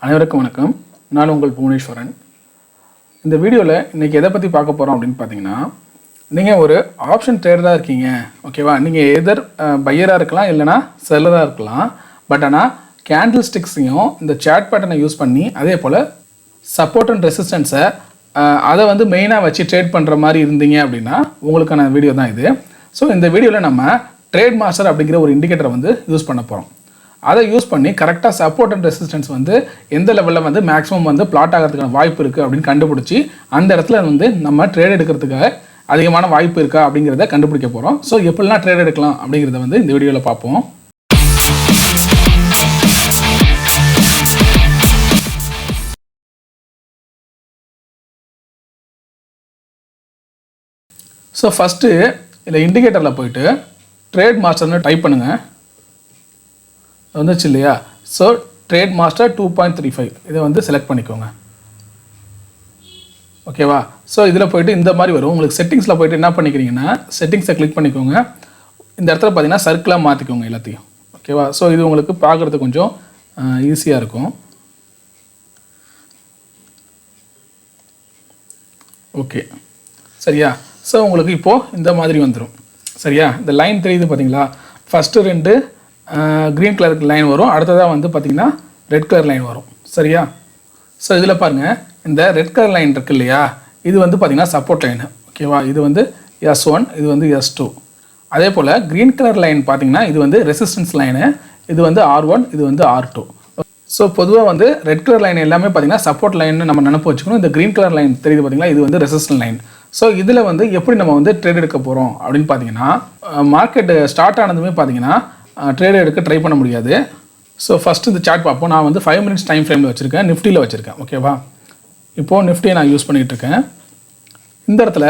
அனைவருக்கும் வணக்கம். நான் உங்கள் புவனேஸ்வரன். இந்த வீடியோவில் இன்றைக்கி எதை பற்றி பார்க்க போகிறோம் அப்படின்னு பார்த்தீங்கன்னா, நீங்கள் ஒரு ஆப்ஷன் ட்ரேடராக இருக்கீங்க, ஓகேவா? நீங்கள் எதர் பையராக இருக்கலாம், இல்லைனா செல்லராக இருக்கலாம். பட் ஆனால் கேண்டில் ஸ்டிக்ஸையும் இந்த சேட் பேட்டர்னை யூஸ் பண்ணி அதே போல் சப்போர்ட் அண்ட் ரெசிஸ்டன்ஸை அதை வந்து மெயினாக வச்சு ட்ரேட் பண்ணுற மாதிரி இருந்தீங்க அப்படின்னா உங்களுக்கான வீடியோ தான் இது. ஸோ இந்த வீடியோவில் நம்ம ட்ரேட் மாஸ்டர் அப்படிங்கிற ஒரு இண்டிகேட்டரை வந்து யூஸ் பண்ண போகிறோம். அதை யூஸ் பண்ணி கரெக்டாக சப்போர்ட் அண்ட் ரெசிஸ்டன்ஸ் வந்து எந்த லெவலில் வந்து மேக்ஸிமம் வந்து பிளாட் ஆகிறதுக்கான வாய்ப்பு இருக்குது அப்படின்னு கண்டுபிடிச்சி அந்த இடத்துல வந்து நம்ம ட்ரேட் எடுக்கிறதுக்காக அதிகமான வாய்ப்பு இருக்கா அப்படிங்கிறத கண்டுபிடிக்க போகிறோம். ஸோ எப்படிலாம் ட்ரேட் எடுக்கலாம் அப்படிங்கிறத வந்து இந்த வீடியோவில் பார்ப்போம். ஸோ ஃபஸ்ட்டு இல்லை இண்டிகேட்டரில் போயிட்டு ட்ரேட் மாஸ்டர்னு டைப் பண்ணுங்கள். வந்துச்சு இல்லையா? ஸோ ட்ரேட் மாஸ்டர் 2.35 இதை வந்து செலக்ட் பண்ணிக்கோங்க, ஓகேவா? ஸோ இதில் போய்ட்டு இந்த மாதிரி வரும். உங்களுக்கு செட்டிங்ஸில் போய்ட்டு என்ன பண்ணிக்கிறீங்கன்னா செட்டிங்ஸை கிளிக் பண்ணிக்கோங்க. இந்த இடத்துல பார்த்தீங்கன்னா சர்க்கிளாக மாற்றிக்கோங்க எல்லாத்தையும், ஓகேவா? ஸோ இது உங்களுக்கு பார்க்குறது கொஞ்சம் ஈஸியாக இருக்கும். ஓகே, சரியா? ஸோ உங்களுக்கு இப்போது இந்த மாதிரி வந்துடும், சரியா? இந்த லைன் தெரியுது பார்த்தீங்களா? ஃபஸ்ட்டு 2 க்ரீன் கலர் லைன் வரும், அடுத்ததாக வந்து பார்த்திங்கன்னா ரெட் கலர் லைன் வரும், சரியா? ஸோ இதில் பாருங்கள், இந்த ரெட் கலர் லைன் இருக்குது இல்லையா? இது வந்து பார்த்திங்கன்னா சப்போர்ட் லைனு, ஓகேவா? இது வந்து S1, இது வந்து S2. அதே போல் க்ரீன் கலர் லைன் பார்த்திங்கன்னா இது வந்து ரெசிஸ்டன்ஸ் லைனு, இது வந்து R1, இது வந்து R2. ஸோ பொதுவாக வந்து ரெட் கலர் லைன் எல்லாமே பார்த்திங்கன்னா சப்போர்ட் லைன்னு நம்ம நினப்பு வச்சுக்கணும். இந்த க்ரீன் கலர் லைன் தெரியுது பார்த்திங்களா? இது வந்து ரெசிஸ்டன்ஸ் லைன். ஸோ இதில் வந்து எப்படி நம்ம வந்து ட்ரேட் எடுக்க போகிறோம் அப்படின்னு பார்த்தீங்கன்னா, மார்க்கெட்டு ஸ்டார்ட் ஆனதுமே பார்த்தீங்கன்னா ட்ரேட் எடுக்க ட்ரை பண்ண முடியாது. ஸோ ஃபஸ்ட்டு இந்த சார்ட் பார்ப்போம். நான் வந்து 5 மினிட்ஸ் டைம் ஃப்ரேமில் வச்சுருக்கேன், நிஃப்டியில் வச்சுருக்கேன், ஓகேவா? இப்போது நிஃப்டியை நான் யூஸ் பண்ணிகிட்டு இருக்கேன். இந்த இடத்துல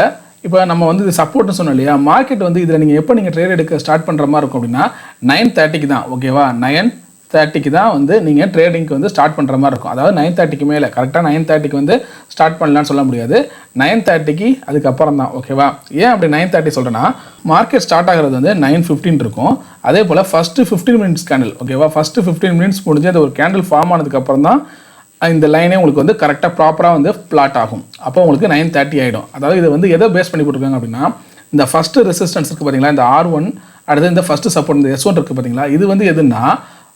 இப்போ நம்ம வந்து இது சப்போர்ட்னு சொன்னோம் இல்லையா? மார்க்கெட் வந்து இதில் நீங்கள் எப்போ நீங்கள் ட்ரேட் எடுக்க ஸ்டார்ட் பண்ணுற மாதிரி இருக்கும் அப்படின்னா 9:30க்கு தான், ஓகேவா? 9:30க்கு தான் வந்து நீங்கள் ட்ரேடிங்க்கு வந்து ஸ்டார்ட் பண்ணுற மாதிரி இருக்கும். அதாவது 9:30க்கு மேலே, கரெக்டாக 9:30க்கு வந்து ஸ்டார்ட் பண்ணலான்னு சொல்ல முடியாது. 9:30க்கு அதுக்கப்புறம் தான், ஓகேவா? ஏன் அப்படி 9:30 சொல்கிறேன்னா, மார்க்கெட் ஸ்டார்ட் ஆகிறது வந்து 9:15 இருக்கும். அதே போல் ஃபஸ்ட்டு 15 மினிட்ஸ் கேண்டில், ஓகேவா? ஃபஸ்ட்டு 15 மினிட்ஸ் முடிஞ்சு அது ஒரு கேண்டில் ஃபார்ம் ஆனதுக்கப்புறம் தான் இந்த லைனே உங்களுக்கு வந்து கரெக்டாக ப்ராப்பராக வந்து பிளாட் ஆகும். அப்போ உங்களுக்கு 9:30 ஆகிடும். அதாவது இது வந்து எதை பேஸ் பண்ணி போட்டுருக்காங்க அப்படின்னா, இந்த ஃபஸ்ட்டு ரெசிஸ்டன்ஸ் இருக்குது பார்த்தீங்களா? இந்த R1, அடுத்து இந்த ஃபஸ்ட்டு சப்போர்ட் இந்த S1 இருக்குது பார்த்தீங்களா? இது வந்து எதுன்னா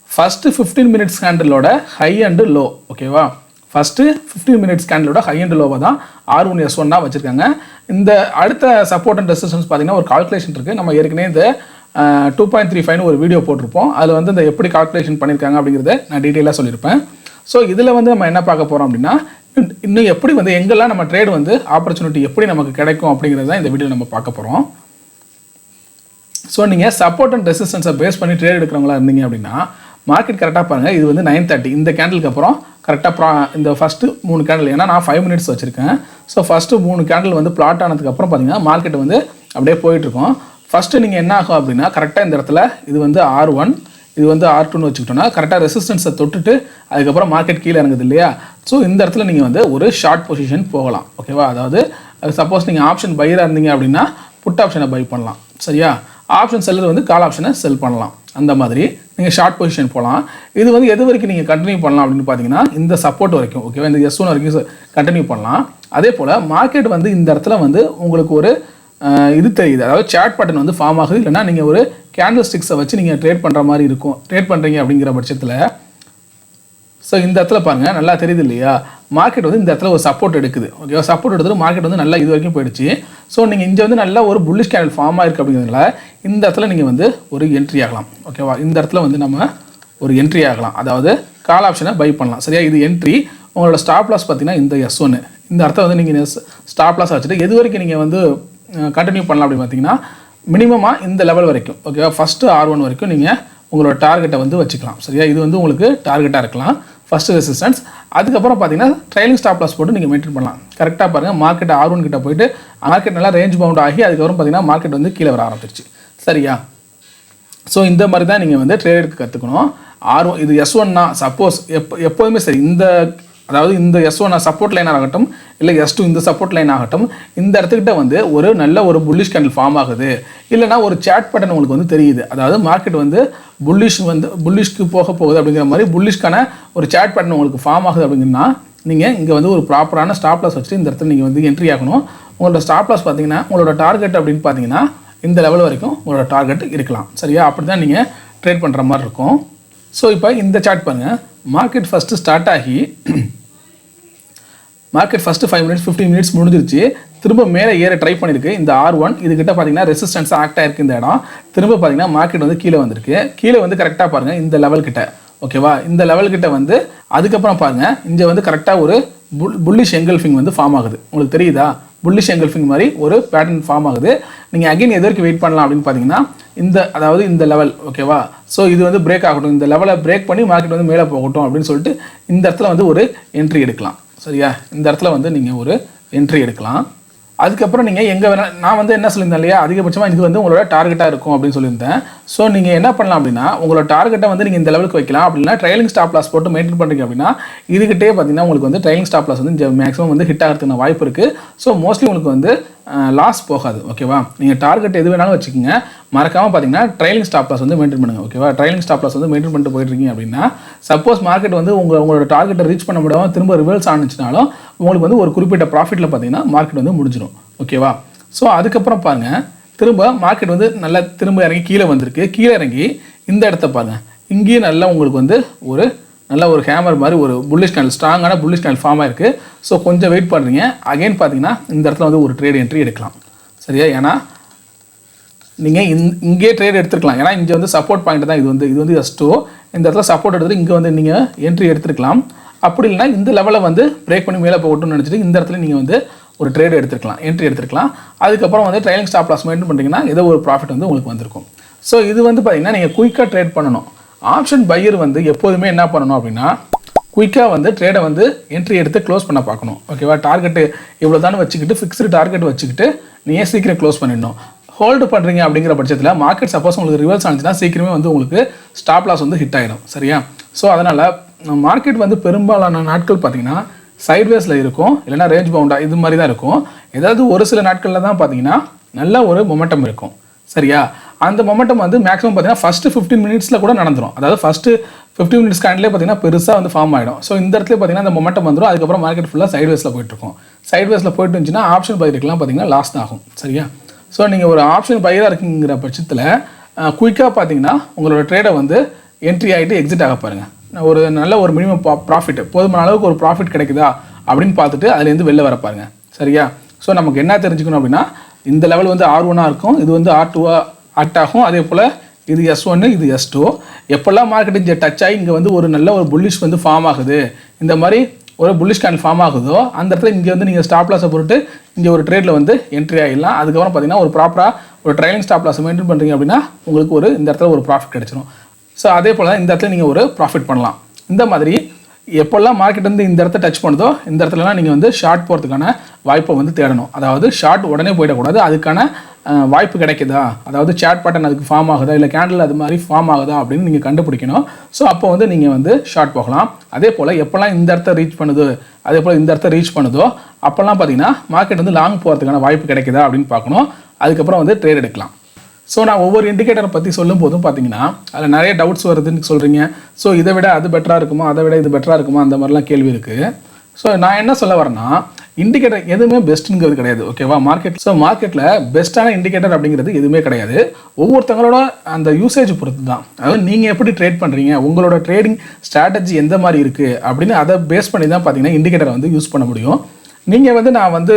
ஃபஸ்ட்டு 15 மினிட்ஸ் கேண்டிலோட ஹை அண்டு லோ, ஓகேவா? ஃபஸ்ட்டு 15 மினிட்ஸ் கேண்டிலோட ஹை அண்ட் லோவை தான் R1 S1 வச்சுருக்காங்க. இந்த அடுத்த சப்போர்ட் அண்ட் ரெசிஸ்டன்ஸ் பார்த்தீங்கன்னா ஒரு கால்குலேஷன் இருக்குது. நம்ம ஏற்கனவே இந்த 2.35 ஒரு வீடியோ போட்டிருப்போம். அதில் வந்து இந்த எப்படி கால்குலேஷன் பண்ணியிருக்காங்க அப்படிங்கிறத நான் டீட்டெயிலாக சொல்லியிருப்பேன். ஸோ இதில் வந்து நம்ம என்ன பார்க்க போகிறோம் அப்படின்னா, இன்னும் எப்படி வந்து எங்கெல்லாம் நம்ம ட்ரேட் வந்து ஆப்பர்ச்சுனிட்டி எப்படி நமக்கு கிடைக்கும் அப்படிங்கிறத இந்த வீடியோ நம்ம பார்க்க போகிறோம். ஸோ நீங்கள் சப்போர்ட் அண்ட் ரெசிஸ்டன்ஸை பேஸ் பண்ணி ட்ரேட் எடுக்கிறவங்களா இருந்தீங்க அப்படின்னா மார்க்கெட் கரெக்டாக பாருங்கள். இது வந்து 9:30 இந்த கேண்டலுக்கு அப்புறம் கரெக்டாக இந்த ஃபஸ்ட்டு 3 கேண்டில், ஏன்னா நான் 5 மினிட்ஸ் வச்சுருக்கேன். ஸோ ஃபஸ்ட்டு 3 கேண்டில் வந்து பிளாட் ஆனதுக்கப்புறம் பார்த்தீங்கன்னா மார்க்கெட் வந்து அப்படியே போயிட்டுருக்கோம். ஃபஸ்ட்டு நீங்கள் என்ன ஆகும் அப்படின்னா, கரெக்டாக இந்த இடத்துல இது வந்து R1, இது வந்து R2ன்னு வச்சுக்கிட்டோன்னா கரெக்டாக ரெசிஸ்டன்ஸை தொட்டுட்டு அதுக்கப்புறம் மார்க்கெட் கீழே இறங்குது இல்லையா? ஸோ இந்த இடத்துல நீங்கள் வந்து ஒரு ஷார்ட் பொசிஷன் போகலாம், ஓகேவா? அதாவது சப்போஸ் நீங்கள் ஆப்ஷன் பையராக இருந்தீங்க அப்படின்னா புட் ஆப்ஷனை பை பண்ணலாம், சரியா? ஆப்ஷன் செல்லர் வந்து கால் ஆப்ஷனை செல் பண்ணலாம். அந்த மாதிரி நீங்கள் ஷார்ட் பொசிஷன் போகலாம். இது வந்து எது வரைக்கும் நீங்கள் கண்டினியூ பண்ணலாம் அப்படின்னு பார்த்தீங்கன்னா, இந்த சப்போர்ட் வரைக்கும், ஓகேவா? இந்த S1 வரைக்கும் கண்டினியூ பண்ணலாம். அதே போல் மார்க்கெட் வந்து இந்த இடத்துல வந்து உங்களுக்கு ஒரு இது தெரியுது, அதாவது சார்ட் பேட்டர்ன் வந்து ஃபார்ம் ஆகுது, இல்லைனா நீங்கள் ஒரு கேண்டில் ஸ்டிக்ஸை வச்சு நீங்கள் ட்ரேட் பண்ணுற மாதிரி இருக்கும். ட்ரேட் பண்ணுறீங்க அப்படிங்கிற பட்சத்தில் ஸோ இந்த இடத்துல பாருங்கள், நல்லா தெரியுது இல்லையா? மார்க்கெட் வந்து இந்த இடத்துல ஒரு சப்போர்ட் எடுக்குது, ஓகேவா? சப்போர்ட் எடுத்துட்டு மார்க்கெட் வந்து நல்லா இது வரைக்கும் போயிடுச்சு. ஸோ நீங்கள் இங்கே வந்து நல்லா ஒரு புல்லிஷ் கேண்டில் ஃபார்ம் ஆகிருக்கு அப்படிங்கிறதுனால இந்த இடத்துல நீங்கள் வந்து ஒரு என்ட்ரி ஆகலாம், ஓகேவா? இந்த இடத்துல வந்து நம்ம ஒரு என்ட்ரி ஆகலாம், அதாவது கால் ஆப்ஷனை பை பண்ணலாம், சரியா? இது என்ட்ரி. உங்களோட ஸ்டாப் லாஸ் பார்த்தீங்கன்னா இந்த S1, இந்த இடத்துல வந்து நீங்கள் ஸ்டாப் லாஸ் வச்சுட்டு எது வரைக்கும் நீங்கள் வந்து கண்டினியூ பண்ணலாம் அப்படின்னு பார்த்தீங்கன்னா மினிமமாக இந்த லெவல் வரைக்கும், ஓகேவா? ஃபஸ்ட்டு R1 வரைக்கும் நீங்கள் உங்களோட டார்கெட்டை வந்து வச்சுக்கலாம், சரியா? இது வந்து உங்களுக்கு டார்கெட்டாக இருக்கலாம், ஃபஸ்ட்டு ரெசிஸ்டன்ஸ். அதுக்கப்புறம் பார்த்தீங்கன்னா ட்ரைலிங் ஸ்டாப் லாஸ் போட்டு நீங்கள் மெயின்டைன் பண்ணலாம். கரெக்டாக பாருங்கள், மார்க்கெட் R1 கிட்ட போயிட்டு மார்க்கெட் நல்லா ரேஞ்ச் பவுண்ட் ஆகி அதுக்கப்புறம் பார்த்தீங்கன்னா மார்க்கெட் வந்து கீழே வர ஆரம்பிச்சிருச்சு, சரியா? ஸோ இந்த மாதிரி தான் நீங்கள் வந்து ட்ரேட் எடுக்க கற்றுக்கணும். R1 இது S1னா சப்போஸ் எப்போதுமே சரி, இந்த அதாவது இந்த S1 சப்போர்ட் லைன் ஆகட்டும், இல்லை S2 இந்த சப்போர்ட் லைன் ஆகட்டும், இந்த இடத்துக்கிட்ட வந்து ஒரு நல்ல ஒரு புல்லிஷ் கேண்டில் ஃபார்ம் ஆகுது, இல்லைனா ஒரு சார்ட் பேட்டர்ன் உங்களுக்கு வந்து தெரியுது, அதாவது மார்க்கெட் வந்து புல்லிஷ்க்கு போக போகுது அப்படிங்கிற மாதிரி புல்லிஷ்க்கான ஒரு சார்ட் பேட்டர்ன் உங்களுக்கு ஃபார்ம் ஆகுது அப்படிங்கன்னா நீங்கள் இங்கே வந்து ஒரு ப்ராப்பரான ஸ்டாப் லாஸ் வச்சுட்டு இந்த இடத்துல நீங்கள் வந்து என்ட்ரி ஆகணும். உங்களோட ஸ்டாப் லாஸ் பார்த்தீங்கன்னா உங்களோட டார்கெட் அப்படின்னு பார்த்தீங்கன்னா இந்த லெவல் வரைக்கும் உங்களோட டார்கெட் இருக்கலாம். சரியா? அப்படி தான் நீங்கள் ட்ரேட் பண்ணுற மாதிரி இருக்கும். ஸோ இப்போ இந்த சார்ட் பாருங்கள். மார்க்கெட் ஃபஸ்ட்டு ஸ்டார்ட் ஆகி மார்க்கெட் ஃபஸ்ட்டு 5 minutes 15 minutes முடிஞ்சிருச்சு. திரும்ப மேலே ஏற ட்ரை பண்ணியிருக்கு. இந்த R1 இதுக்கிட்ட பார்த்தீங்கன்னா ரெசிஸ்டன்ஸாக ஆக்ட் ஆகிருக்கு இந்த இடம். திரும்ப பார்த்தீங்கன்னா மார்க்கெட் வந்து கீழே வந்திருக்கு. கீழே வந்து கரெக்டாக பாருங்கள் இந்த லெவல் கிட்ட. ஓகேவா? இந்த லெவல் கிட்ட வந்து அதுக்கப்புறம் பாருங்கள் இங்கே வந்து கரெக்டாக ஒரு புல்லிஷ் எங்கல்ஃபிங் வந்து ஃபார்ம் ஆகுது. உங்களுக்கு தெரியுதா? புல்லிஷ் எங்கல்ஃபிங் மாதிரி ஒரு பேட்டர்ன் ஃபார்ம் ஆகுது. நீங்கள் அகைன் எதற்கு வெயிட் பண்ணலாம் அப்படின்னு பார்த்தீங்கன்னா அதாவது இந்த லெவல். ஓகேவா? ஸோ இது வந்து பிரேக் ஆகட்டும். இந்த லெவலை பிரேக் பண்ணி மார்க்கெட் வந்து மேலே போகட்டும் அப்படின்னு சொல்லிட்டு இந்த இடத்துல வந்து ஒரு என்ட்ரி எடுக்கலாம். சரியா? இந்த இடத்துல வந்து நீங்கள் ஒரு என்ட்ரி எடுக்கலாம். அதுக்கப்புறம் நீங்கள் எங்கே வேணால் நான் வந்து என்ன சொல்லியிருந்தேன் இல்லையா, அதிகபட்சமாக இது வந்து உங்களோட டார்கெட்டாக இருக்கும் அப்படின்னு சொல்லியிருந்தேன். ஸோ நீங்கள் என்ன பண்ணலாம் அப்படின்னா உங்களோட டார்கெட்டை வந்து நீங்கள் இந்த லெவலுக்கு வைக்கலாம். அப்படின்னா ட்ரைலிங் ஸ்டாப் லாஸ் போட்டு மெயின்டைன் பண்ணுறீங்க அப்படின்னா இதுக்கிட்டே பார்த்தீங்கன்னா உங்களுக்கு வந்து ட்ரைலிங் ஸ்டாப் லாஸ் வந்து மேக்ஸிமம் வந்து ஹிட் ஆகிறதுக்கான வாய்ப்பு இருக்குது. ஸோ மோஸ்ட்லி உங்களுக்கு வந்து லாஸ் போகாது. ஓகேவா? நீங்கள் டார்கெட் எது வேணாலும் வச்சுக்கோங்க. மறக்காமல் பார்த்தீங்கன்னா ட்ரைலிங் ஸ்டாப் லாஸ் வந்து மெயின்டைன் பண்ணுங்கள். ஓகேவா? ட்ரைலிங் ஸ்டாப் லாஸ் வந்து மெயின்டைன் பண்ணிட்டு போயிட்டுருக்கீங்க அப்படின்னா சப்போஸ் மார்க்கெட் வந்து உங்களோட டார்கெட்டை ரீச் பண்ண முடியாமல் திரும்ப ரிவர்ஸ் ஆனிச்சுனாலும் உங்களுக்கு வந்து ஒரு குறிப்பிட்ட ப்ராஃபிட்டில் பார்த்தீங்கன்னா மார்க்கெட் வந்து முடிஞ்சிடும். ஓகேவா? ஸோ அதுக்கப்புறம் பாருங்கள் திரும்ப மார்க்கெட் வந்து நல்லா திரும்ப இறங்கி கீழே வந்திருக்கு. கீழே இறங்கி இந்த இடத்த பாருங்கள். இங்கேயும் நல்லா உங்களுக்கு வந்து நல்ல ஒரு ஹேமர் மாதிரி ஒரு புல்லிஷ் கேண்டில், ஸ்ட்ராங்கான புல்லிஷ் கேண்டில் ஃபார்ம் ஆயிருக்கு. ஸோ கொஞ்சம் வெயிட் பண்ணுறீங்க. அகைன் பார்த்தீங்கன்னா இந்த இடத்துல வந்து ஒரு ட்ரேட் என்ட்ரி எடுக்கலாம். சரியா? ஏன்னா நீங்கள் இங்கே ட்ரேட் எடுத்துருக்கலாம். ஏன்னா இங்கே வந்து சப்போர்ட் பாயிண்ட் தான். இது வந்து S2. இந்த இடத்துல சப்போர்ட் எடுத்துகிட்டு இங்கே வந்து நீங்கள் என்ட்ரி எடுத்துருக்கலாம். அப்படி இல்லைனா இந்த லெவலை வந்து பிரேக் பண்ணி மேலே போகட்டும்னு நினச்சிட்டு இந்த இடத்துல நீங்கள் வந்து ஒரு ட்ரேட் எடுத்துருக்கலாம், என்ட்ரி எடுத்துருக்கலாம். அதுக்கப்புறம் வந்து ட்ரைலிங் ஸ்டாப் லாஸ் மெயின்டைன் பண்ணிட்டீங்கன்னா ஏதோ ஒரு ப்ராஃபிட் வந்து உங்களுக்கு வந்திருக்கும். ஸோ இது வந்து பார்த்தீங்கன்னா நீங்கள் குயிக்காக ட்ரேட் பண்ணணும். ஆப்ஷன் பையர் வந்து எப்போதுமே என்ன பண்ணணும் அப்படின்னா குயிக்காக வந்து ட்ரேடை வந்து என்ட்ரி எடுத்து க்ளோஸ் பண்ண பார்க்கணும். ஓகேவா? டார்கெட்டு இவ்வளோ தானே வச்சுக்கிட்டு ஃபிக்ஸ்டு டார்கெட் வச்சுக்கிட்டு நீங்கள் சீக்கிரம் க்ளோஸ் பண்ணிடணும். ஹோல்டு பண்ணுறீங்க அப்படிங்கிற பட்சத்தில் மார்க்கெட் சப்போஸ் உங்களுக்கு ரிவர்ஸ் ஆனிச்சுன்னா சீக்கிரமே வந்து உங்களுக்கு ஸ்டாப் லாஸ் வந்து ஹிட் ஆகிடும். சரியா? ஸோ அதனால் மார்க்கெட் வந்து பெரும்பாலான நாட்கள் பார்த்தீங்கன்னா சைட்வேஸில் இருக்கும், இல்லைனா ரேஞ்ச் பவுண்டாக இது மாதிரி தான் இருக்கும். ஏதாவது ஒரு சில நாட்களில் தான் பார்த்தீங்கன்னா நல்ல ஒரு மொமெண்டம் இருக்கும். சரியா? அந்த மொமெண்டம் வந்து மேக்ஸிமம் பார்த்தீங்கன்னா ஃபஸ்ட்டு 15 minutesல கூட நடந்துடும். அதாவது ஃபஸ்ட்டு 15 minutes கேண்டிலே பார்த்தீங்கன்னா பெருசாக வந்து ஃபார்ம் ஆகிடும். ஸோ இந்த இடத்துல பார்த்தீங்கன்னா அந்த மொமெண்டம் வந்துடும். அதுக்கப்புறம் மார்க்கெட் ஃபுல்லாக சைட்வேஸில் போயிட்டுருக்கும். சைட்வேஸில் போயிட்டு இருந்துச்சுன்னா ஆப்ஷன் பையருக்குலாம் பார்த்தீங்கன்னா லாஸ் தான் ஆகும். சரியா? ஸோ நீங்கள் ஒரு ஆப்ஷன் பையராக இருக்குங்கிற பட்சத்தில் குயிக்காக பார்த்தீங்கன்னா உங்களோட ட்ரேடை வந்து என்ட்ரி ஆகிட்டு எக்ஸிட் ஆக பாருங்கள். ஒரு நல்ல ஒரு மினிமம் ப்ராஃபிட், போதுமான அளவுக்கு ஒரு ப்ராஃபிட் கிடைக்குதா அப்படின்னு பார்த்துட்டு அதுலேருந்து வெளில வர பாருங்க. சரியா? ஸோ நமக்கு என்ன தெரிஞ்சுக்கணும் அப்படின்னா இந்த லெவல் வந்து R1 இருக்கும், இது வந்து R2 ஆக்ட் ஆகும். அதே போல் இது S1, இது S2. எப்போல்லாம் மார்க்கெட் இங்கே டச் ஆகி இங்கே வந்து ஒரு நல்ல ஒரு புல்லிஷ் வந்து ஃபார்ம் ஆகுது, இந்த மாதிரி ஒரு புல்லிஷ் கேண்டில் ஃபார்ம் ஆகுதோ அந்த இடத்துல இங்கே வந்து நீங்கள் ஸ்டாப் லாஸை போட்டு இங்கே ஒரு ட்ரேடில் வந்து என்ட்ரி ஆகிடலாம். அதுக்கப்புறம் பார்த்தீங்கன்னா ஒரு ப்ராப்பராக ஒரு ட்ரைலிங் ஸ்டாப் லாஸை மெயின்டைன் பண்ணுறீங்க அப்படின்னா உங்களுக்கு இந்த இடத்துல ஒரு ப்ராஃபிட் கிடைச்சிடும். ஸோ அதே போல் தான் இந்த இடத்துல நீங்கள் ஒரு ப்ராஃபிட் பண்ணலாம். இந்த மாதிரி எப்போல்லாம் மார்க்கெட் வந்து இந்த இடத்த டச் பண்ணுதோ இந்த இடத்துலலாம் நீங்கள் வந்து ஷார்ட் போகிறதுக்கான வாய்ப்பை வந்து தேடணும். அதாவது ஷார்ட் உடனே போயிடக்கூடாது, அதுக்கான வாய்ப்பு கிடைக்குதா, அதாவது சார்ட் பேட்டர்ன் அதுக்கு ஃபார்ம் ஆகுதா, இல்லை கேண்டில் அது மாதிரி ஃபார்ம் ஆகுதா அப்படின்னு நீங்கள் கண்டுபிடிக்கணும். ஸோ அப்போ வந்து நீங்கள் வந்து ஷார்ட் போகலாம். அதே போல் எப்போல்லாம் இந்த இடத்த ரீச் பண்ணுதோ அதே போல் இந்த இடத்த ரீச் பண்ணுதோ அப்போல்லாம் பார்த்தீங்கன்னா மார்க்கெட் வந்து லாங் போகிறதுக்கான வாய்ப்பு கிடைக்குதா அப்படின்னு பார்க்கணும். அதுக்கப்புறம் வந்து ட்ரேட் எடுக்கலாம். ஸோ நான் ஒவ்வொரு இண்டிகேட்டரை பற்றி சொல்லும் போதும் பார்த்தீங்கன்னா அதில் நிறைய டவுட்ஸ் வருதுன்னு சொல்கிறீங்க. ஸோ இதை விட அது பெட்டராக இருக்குமா, அதை விட இது பெட்டராக இருக்குமா, அந்த மாதிரிலாம் கேள்வி இருக்குது. ஸோ நான் என்ன சொல்ல வரேன்னா இண்டிகேட்டர் எதுவுமே பெஸ்ட்டுங்கிறது கிடையாது. ஓகேவா? மார்க்கெட்டில் பெஸ்ட்டான இண்டிகேட்டர் அப்படிங்கிறது எதுவுமே கிடையாது. ஒவ்வொருத்தங்களோட அந்த யூசேஜ் பொறுத்து தான். அதாவது நீங்கள் எப்படி ட்ரேட் பண்ணுறீங்க, உங்களோட ட்ரேடிங் ஸ்ட்ராட்டஜி எந்த மாதிரி இருக்குது அப்படின்னு அதை பேஸ் பண்ணி தான் பார்த்தீங்கன்னா இண்டிகேட்டரை வந்து யூஸ் பண்ண முடியும். நீங்கள் வந்து நான் வந்து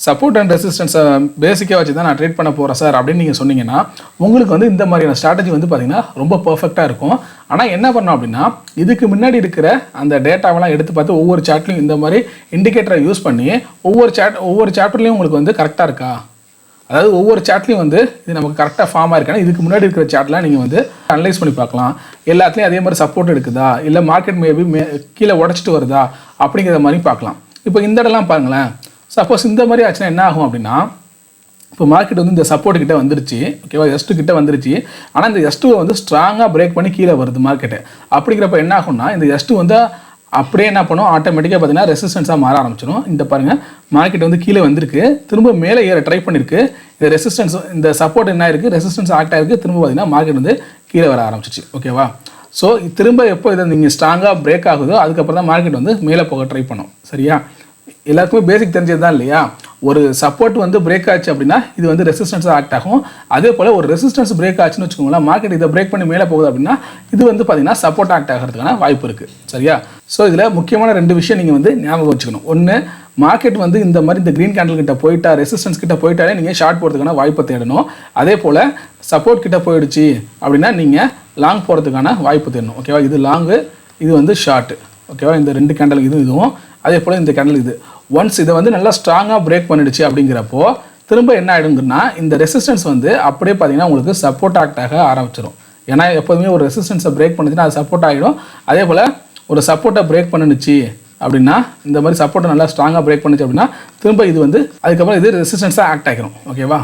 சப்போர்ட் அண்ட் ரெசிஸ்டன்ஸை பேசிக்காக வச்சு தான் நான் ட்ரேட் பண்ண போகிறேன் சார் அப்படின்னு நீங்கள் சொன்னீங்கன்னா உங்களுக்கு வந்து இந்த மாதிரியான ஸ்ட்ராட்டஜி வந்து பார்த்தீங்கன்னா ரொம்ப பர்ஃபெக்டாக இருக்கும். ஆனால் என்ன பண்ணோம் அப்படின்னா இதுக்கு முன்னாடி இருக்கிற அந்த டேட்டாவெல்லாம் எடுத்து பார்த்து ஒவ்வொரு சார்ட்லையும் இந்த மாதிரி இண்டிகேட்டரை யூஸ் பண்ணி ஒவ்வொரு சாப்டர்லையும் உங்களுக்கு வந்து கரெக்டாக இருக்கா, அதாவது ஒவ்வொரு சார்ட்லையும் வந்து இது நமக்கு கரெக்டாக ஃபார்ம் ஆயிருக்கானா இதுக்கு முன்னாடி இருக்கிற சார்ட்லாம் நீங்கள் வந்து அனலைஸ் பண்ணி பார்க்கலாம். எல்லாத்துலேயும் அதே மாதிரி சப்போர்ட் எடுக்குதா, இல்லை மார்க்கெட் மேபி கீழே உடச்சிட்டு வருதா அப்படிங்கிற மாதிரி பார்க்கலாம். இப்போ இந்த இடம்லாம் பாருங்களேன். சப்போஸ் இந்த மாதிரி ஆச்சுன்னா என்ன ஆகும் அப்படின்னா இப்போ மார்க்கெட் வந்து இந்த சப்போர்ட் கிட்ட வந்துருச்சு. ஓகேவா? S2 கிட்ட வந்துருச்சு. ஆனால் இந்த S2 வந்து ஸ்ட்ராங்காக பிரேக் பண்ணி கீழே வருது மார்க்கெட்டு. அப்படிங்கிறப்ப என்ன ஆகும்னா இந்த S2 வந்து அப்படியே என்ன பண்ணும், ஆட்டோமேட்டிக்காக பார்த்தீங்கன்னா ரெசிஸ்டன்ஸாக மாற ஆரம்பிச்சிடும். இந்த பாருங்கள் மார்க்கெட் வந்து கீழே வந்திருக்கு, திரும்ப மேலே ஏற ட்ரை பண்ணியிருக்கு. இந்த ரெசிஸ்டன்ஸ் இந்த சப்போர்ட் என்ன இருக்குது, ரெசிஸ்டன்ஸ் ஆக்ட் ஆகிருக்கு, திரும்ப பார்த்தீங்கன்னா மார்க்கெட் வந்து கீழே வர ஆரம்பிச்சிச்சு. ஓகேவா? ஸோ திரும்ப எப்போ இதை நீங்கள் ஸ்ட்ராங்காக பிரேக் ஆகுதோ அதுக்கப்புறம் தான் மார்க்கெட் வந்து மேலே போக ட்ரை பண்ணும். சரியா? எல்லாருக்குமே பேசிக் தெரிஞ்சது தான் இல்லையா? ஒரு சப்போர்ட் வந்து பிரேக் ஆச்சு அப்படின்னா இது வந்து ரெசிஸ்டன்ஸாக ஆக்ட் ஆகும். அதே போல் ஒரு ரெசிஸ்டன்ஸ் பிரேக் ஆச்சுன்னு வச்சுக்கோங்களேன், மார்க்கெட் இதை பிரேக் பண்ணி மேலே போகுது அப்படின்னா இது வந்து பார்த்தீங்கன்னா சப்போர்ட் ஆக்ட் ஆகிறதுக்கான வாய்ப்பு இருக்குது. சரியா? ஸோ இதில் முக்கியமான 2 விஷயம் நீங்கள் வந்து ஞாபகம் வச்சுக்கணும். ஒன்று, மார்க்கெட் வந்து இந்த மாதிரி இந்த க்ரீன் கேண்டில் கிட்ட போயிட்டா, ரெசிஸ்டன்ஸ் கிட்ட போயிட்டாலே நீங்கள் ஷார்ட் போகிறதுக்கான வாய்ப்பை தேடணும். அதே போல் சப்போர்ட் கிட்ட போயிடுச்சு அப்படின்னா நீங்கள் லாங் போகிறதுக்கான வாய்ப்பு தேடணும். ஓகேவா? இது லாங்கு, இது வந்து ஷார்ட்டு. ஓகேவா? இந்த 2 கேண்டில் இதுவும் அதே போல் இந்த கேண்டில் இது. ஒன்ஸ் இதை வந்து நல்லா ஸ்ட்ராங்காக பிரேக் பண்ணிடுச்சு அப்படிங்கிறப்போ திரும்ப என்ன ஆகிடுங்கன்னா இந்த ரெசிஸ்டன்ஸ் வந்து அப்படியே பார்த்தீங்கன்னா உங்களுக்கு சப்போர்ட் ஆக்ட் ஆக ஆரம்பிச்சிடும். ஏன்னா எப்போதுமே ஒரு ரெசிஸ்டன்ஸை பிரேக் பண்ணுச்சுன்னா அது சப்போர்ட் ஆகிடும். அதே போல் ஒரு சப்போர்ட்டை பிரேக் பண்ணிடுச்சு அப்படின்னா இந்த மாதிரி சப்போர்ட்டை நல்லா ஸ்ட்ராங்காக பிரேக் பண்ணுச்சு அப்படின்னா திரும்ப இது வந்து அதுக்கப்புறம் இது ரெசிஸ்டன்ஸாக ஆக்ட் ஆகிடும். ஓகேவா?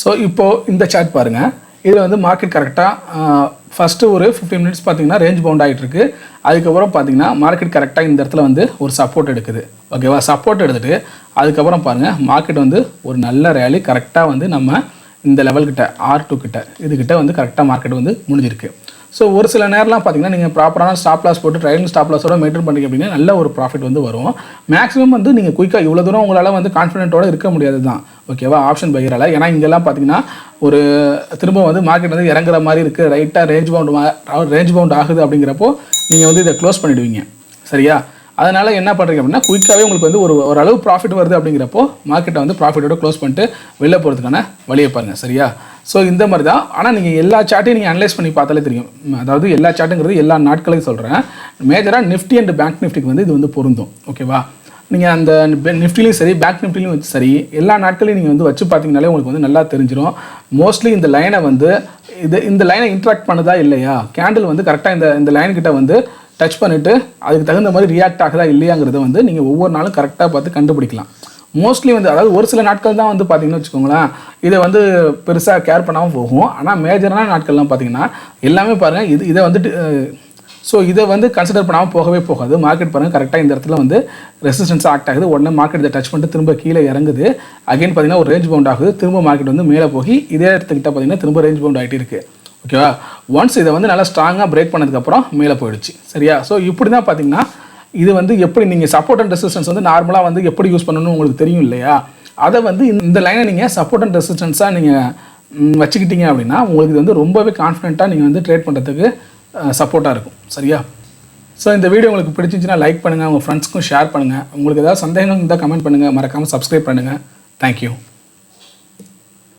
ஸோ இப்போது இந்த சார்ட் பாருங்கள். இதில் வந்து மார்க்கெட் கரெக்டாக ஃபஸ்ட்டு ஒரு 15 மினிட்ஸ் பார்த்தீங்கன்னா ரேஞ்ச் பவுண்ட் ஆகிட்டு இருக்கு. அதுக்கப்புறம் பார்த்தீங்கன்னா மார்க்கெட் கரெக்டாக இந்த இடத்துல வந்து ஒரு சப்போர்ட் எடுக்குது. ஓகேவா? சப்போர்ட் எடுத்துகிட்டு அதுக்கப்புறம் பாருங்கள் மார்க்கெட் வந்து ஒரு நல்ல ரேலி கரெக்டாக வந்து நம்ம இந்த லெவல்கிட்ட R2 கிட்ட இதுக்கிட்ட வந்து கரெக்டாக மார்க்கெட் வந்து முடிஞ்சிருக்கு. ஸோ ஒரு சில நேரம்லாம் பார்த்தீங்கன்னா நீங்கள் ப்ராப்பரான ஸ்டாப் லாஸ் போட்டு ட்ரைலிங் ஸ்டாப் லாஸோட மெயின்டைன் பண்ணிங்க அப்படின்னா நல்ல ஒரு ப்ராஃபிட் வந்து வரும். மேக்ஸிமம் வந்து நீங்கள் குயிக்காக இவ்வளோ தூரம் உங்களால் வந்து கான்ஃபிடென்ட்டோடு இருக்க முடியாது தான். ஓகேவா? ஆப்ஷன் பையரால். ஏன்னா இங்கெல்லாம் பார்த்தீங்கன்னா ஒரு திரும்ப வந்து மார்க்கெட் வந்து இறங்குற மாதிரி இருக்குது, ரைட்டாக ரேஞ்ச் பவுண்ட் ஆகுது அப்படிங்கிறப்போ நீங்கள் வந்து இதை க்ளோஸ் பண்ணிவிடுவீங்க. சரியா? அதனால் என்ன பண்ணுறீங்க அப்படின்னா குயிக்காகவே உங்களுக்கு வந்து ஓரளவு ப்ராஃபிட் வருது அப்படிங்கிறப்போ மார்க்கெட்டை வந்து ப்ராஃபிட்டோட க்ளோஸ் பண்ணிட்டு வெளில போகிறதுக்கான வழியை பாருங்கள். சரியா? ஸோ இந்த மாதிரி தான். ஆனால் நீங்கள் எல்லா சார்ட்டையும் நீங்கள் அனலைஸ் பண்ணி பார்த்தாலே தெரியும். அதாவது எல்லா சார்ட்டுங்கிறது எல்லா நாட்களையும் சொல்கிறேன். மேஜராக நிஃப்டி அண்ட் பேங்க் நிஃப்டிக்கு வந்து இது வந்து பொருந்தும். ஓகேவா? நீங்கள் அந்த நிஃப்டிலையும் சரி பேங்க் நிஃப்டிலையும் வச்சு சரி எல்லா நாட்களையும் நீங்கள் வந்து வச்சு பார்த்தீங்கனாலே உங்களுக்கு வந்து நல்லா தெரிஞ்சிடும். மோஸ்ட்லி இந்த லைனை வந்து இந்த லைனை இன்ட்ராக்ட் பண்ணுதா இல்லையா, கேண்டில் வந்து கரெக்டாக இந்த லைன் கிட்ட வந்து டச் பண்ணிவிட்டு அதுக்கு தகுந்த மாதிரி ரியாக்ட் ஆகுதா இல்லையாங்கிறத வந்து நீங்கள் ஒவ்வொரு நாளும் கரெக்டாக பார்த்து கண்டுபிடிக்கலாம். மோஸ்ட்லி வந்து அதாவது ஒரு சில நாட்கள் தான் வந்து பார்த்தீங்கன்னு வச்சுக்கோங்களேன் இதை வந்து பெருசாக கேர் பண்ணாமல் போகும். ஆனால் மேஜரான நாட்கள்லாம் பார்த்தீங்கன்னா எல்லாமே பாருங்கள் இதை வந்துட்டு ஸோ இதை வந்து கன்சிடர் பண்ணாமல் போகவே போகாது. மார்க்கெட் பாருங்கள் கரெக்டாக இந்த இடத்துல வந்து ரெசிஸ்டன்ஸ் ஆக்ட் ஆகுது. உடனே மார்க்கெட் இதை டச் பண்ணிட்டு திரும்ப கீழே இறங்குது. அகைன் பார்த்தீங்கன்னா ஒரு ரேஞ்ச் பவுண்ட் ஆகுது. திரும்ப மார்க்கெட் வந்து மேலே போய் இதே இடத்துக்கிட்ட பார்த்தீங்கன்னா திரும்ப ரேஞ்ச் பவுண்ட் ஆகிட்டு இருக்குது. ஓகேவா? ஒன்ஸ் இதை வந்து நல்லா ஸ்ட்ராங்காக பிரேக் பண்ணதுக்கப்புறம் மேலே போயிடுச்சு. சரியா? ஸோ இப்படி தான் பார்த்தீங்கன்னா இது வந்து எப்படி நீங்கள் சப்போர்ட் அண்ட் ரெசிஸ்டன்ஸ் வந்து நார்மலாக வந்து எப்படி யூஸ் பண்ணணும்னு உங்களுக்கு தெரியும் இல்லையா? அதை வந்து இந்த லைனை நீங்கள் சப்போர்ட் அண்ட் ரெசிஸ்டன்ஸாக நீங்கள் வச்சுக்கிட்டீங்க அப்படின்னா உங்களுக்கு இது வந்து ரொம்பவே கான்ஃபிடென்ட்டாக நீங்கள் வந்து ட்ரேட் பண்ணுறதுக்கு சப்போர்ட்டாக இருக்கும். சரியா? ஸோ இந்த வீடியோ உங்களுக்கு பிடிச்சிருந்துச்சுன்னா லைக் பண்ணுங்கள், உங்கள் ஃப்ரெண்ட்ஸ்க்கும் ஷேர் பண்ணுங்கள். உங்களுக்கு ஏதாவது சந்தேகம் இருந்தால் கமெண்ட் பண்ணுங்கள், மறக்காமல் சப்ஸ்கிரைப் பண்ணுங்கள். தேங்க்யூ.